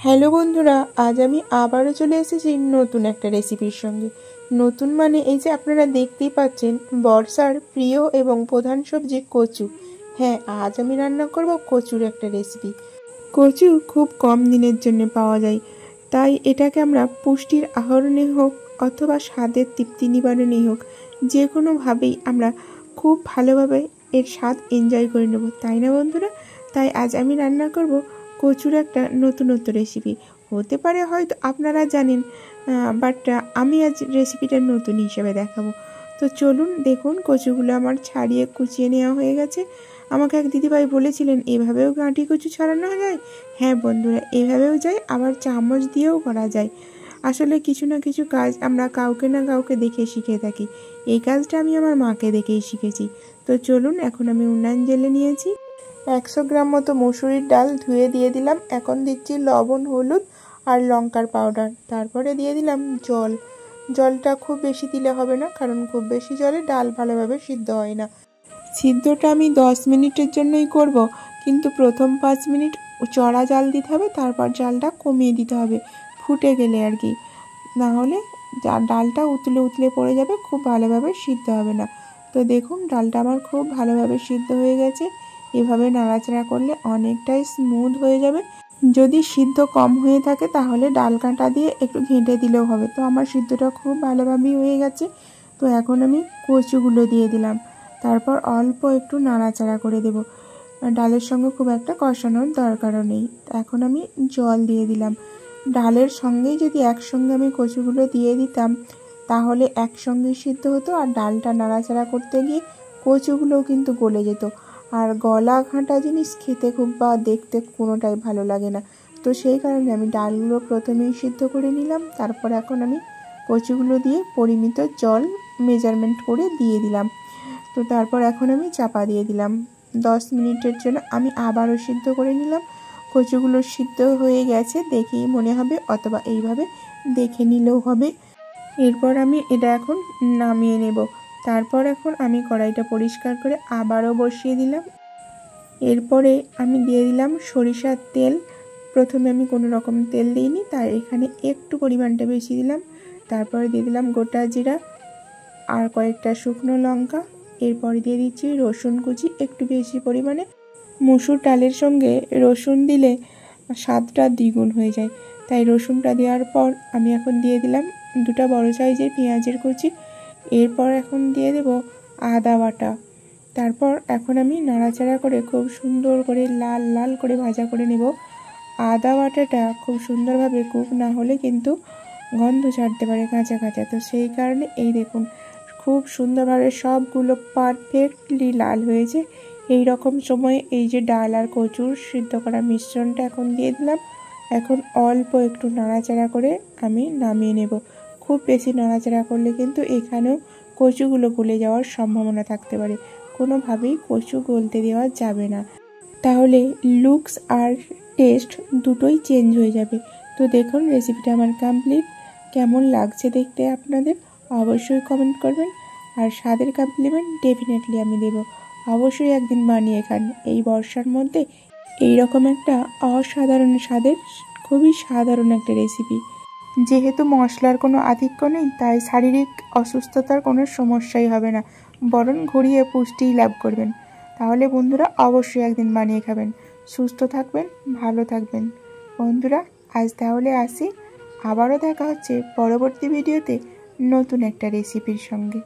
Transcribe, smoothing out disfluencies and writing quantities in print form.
Hello বন্ধুরা, আজ আমি আবারও চলে এসেছি নতুন একটা রেসিপির সঙ্গে। নতুন মানে এই যে আপনারা দেখতেই পাচ্ছেন, বর্ষার প্রিয় এবং প্রধান সবজি কচু। হ্যাঁ, আজ আমি রান্না করব কচুর একটা রেসিপি। কচু খুব কম দিনের জন্য পাওয়া যায়, তাই এটাকে আমরা পুষ্টির আহরণে হোক অথবা স্বাদের তৃপ্তি নিবারণেই হোক, যে কোনোভাবেই আমরা খুব ভালোভাবে এর স্বাদ এনজয় করে নেব, তাই না বন্ধুরা? তাই আজ আমি রান্না করব কচুর একটা নতুনত্ব রেসিপি। হতে পারে হয়তো আপনারা জানেন, বাট আমি আজ রেসিপিটা নতুন হিসেবে দেখাবো। তো চলুন দেখুন, কচুগুলো আমার ছাড়িয়ে কুচিয়ে নেওয়া হয়ে গেছে। আমাকে এক দিদিভাই বলেছিলেন এভাবেও গাঁটি কচু ছাড়ানো যায়। হ্যাঁ বন্ধুরা, এভাবেও যায়, আবার চামচ দিয়েও করা যায়। আসলে কিছু না কিছু কাজ আমরা কাউকে না কাউকে দেখে শিখে থাকি। এই কাজটা আমি আমার মাকে দেখেই শিখেছি। তো চলুন, এখন আমি উনান জেলে নিয়েছি। 100 গ্রাম মতো মসুরির ডাল ধুয়ে দিয়ে দিলাম। এখন দিচ্ছি লবণ, হলুদ আর লঙ্কার পাউডার। তারপরে দিয়ে দিলাম জল। জলটা খুব বেশি দিলে হবে না, কারণ খুব বেশি জলে ডাল ভালোভাবে সিদ্ধ হয় না। সিদ্ধটা আমি 10 মিনিটের জন্যই করব, কিন্তু প্রথম 5 মিনিট চড়া জাল দিতে হবে, তারপর জালটা কমিয়ে দিতে হবে ফুটে গেলে আর কি। না হলে ডালটা উতলে উতলে পড়ে যাবে, খুব ভালোভাবে সিদ্ধ হবে না। তো দেখুন, ডালটা আমার খুব ভালোভাবে সিদ্ধ হয়ে গেছে। এভাবে নাড়াচাড়া করলে অনেকটাই স্মুথ হয়ে যাবে। যদি সিদ্ধ কম হয়ে থাকে তাহলে ডাল কাঁটা দিয়ে একটু ঘেঁটে দিলেও হবে। তো আমার সিদ্ধটা খুব ভালোভাবেই হয়ে গেছে। তো এখন আমি কচুগুলো দিয়ে দিলাম। তারপর অল্প একটু নাড়াচাড়া করে দেব। ডালের সঙ্গে খুব একটা কষানোর দরকারও নেই। এখন আমি জল দিয়ে দিলাম। ডালের সঙ্গেই যদি একসঙ্গে আমি কচুগুলো দিয়ে দিতাম তাহলে একসঙ্গে সিদ্ধ হতো, আর ডালটা নাড়াচাড়া করতে গিয়ে কচুগুলোও কিন্তু গলে যেত। আর গলা ঘাঁটা জিনিস খেতে খুব বা দেখতে কোনোটাই ভালো লাগে না। তো সেই কারণে আমি ডালগুলো প্রথমেই সিদ্ধ করে নিলাম। তারপর এখন আমি কচুগুলো দিয়ে পরিমিত জল মেজারমেন্ট করে দিয়ে দিলাম। তো তারপর এখন আমি চাপা দিয়ে দিলাম 10 মিনিটের জন্য। আমি আবারও সিদ্ধ করে নিলাম। কচুগুলো সিদ্ধ হয়ে গেছে দেখেই মনে হবে, অথবা এইভাবে দেখে নিলেও হবে। এরপর আমি এটা এখন নামিয়ে নেব। তারপর এখন আমি কড়াইটা পরিষ্কার করে আবারও বসিয়ে দিলাম। এরপরে আমি দিয়ে দিলাম সরিষার তেল। প্রথমে আমি কোনো রকম তেল দিইনি, তাই এখানে একটু পরিমাণটা বেশি দিলাম। তারপরে দিয়ে দিলাম গোটা জিরা আর কয়েকটা শুকনো লঙ্কা। এরপরে দিয়ে দিচ্ছি রসুন কুচি একটু বেশি পরিমাণে। মসুর ডালের সঙ্গে রসুন দিলে স্বাদটা দ্বিগুণ হয়ে যায়, তাই রসুনটা দেওয়ার পর আমি এখন দিয়ে দিলাম 2টা বড় সাইজের পেঁয়াজের কুচি। এরপর এখন দিয়ে দেব আদা বাটা। তারপর এখন আমি নাড়াচাড়া করে খুব সুন্দর করে লাল লাল করে ভাজা করে নেব। আদা বাটাটা খুব সুন্দরভাবে কুক না হলে কিন্তু গন্ধ ছাড়তে পারে কাঁচা কাঁচা। তো সেই কারণে এই দেখুন, খুব সুন্দরভাবে সবগুলো পারফেক্টলি লাল হয়েছে। এই রকম সময়ে এই যে ডাল আর কচুর সিদ্ধ করা মিশ্রণটা এখন দিয়ে দিলাম। এখন অল্প একটু নাড়াচাড়া করে আমি নামিয়ে নেব। খুব বেশি নাড়াচাড়া করলে কিন্তু এখানেও কচুগুলো গলে যাওয়ার সম্ভাবনা থাকতে পারে। কোনোভাবেই কচু গলতে দেওয়া যাবে না, তাহলে লুকস আর টেস্ট দুটোই চেঞ্জ হয়ে যাবে। তো দেখুন, রেসিপিটা আমার কমপ্লিট। কেমন লাগছে দেখতে আপনাদের অবশ্যই কমেন্ট করবেন, আর স্বাদের কমপ্লিমেন্ট ডেফিনেটলি আমি দেব। অবশ্যই একদিন বানিয়ে খান এই বর্ষার মধ্যে এইরকম একটা অসাধারণ স্বাদের খুবই সাধারণ একটা রেসিপি। যেহেতু মশলার কোনো আধিক্য নেই, তাই শারীরিক অসুস্থতার কোনো সমস্যাই হবে না, বরং ঘুরিয়ে পুষ্টিই লাভ করবেন। তাহলে বন্ধুরা অবশ্যই একদিন বানিয়ে খাবেন। সুস্থ থাকবেন, ভালো থাকবেন বন্ধুরা। আজ তাহলে আসি, আবারও দেখা হচ্ছে পরবর্তী ভিডিওতে নতুন একটা রেসিপির সঙ্গে।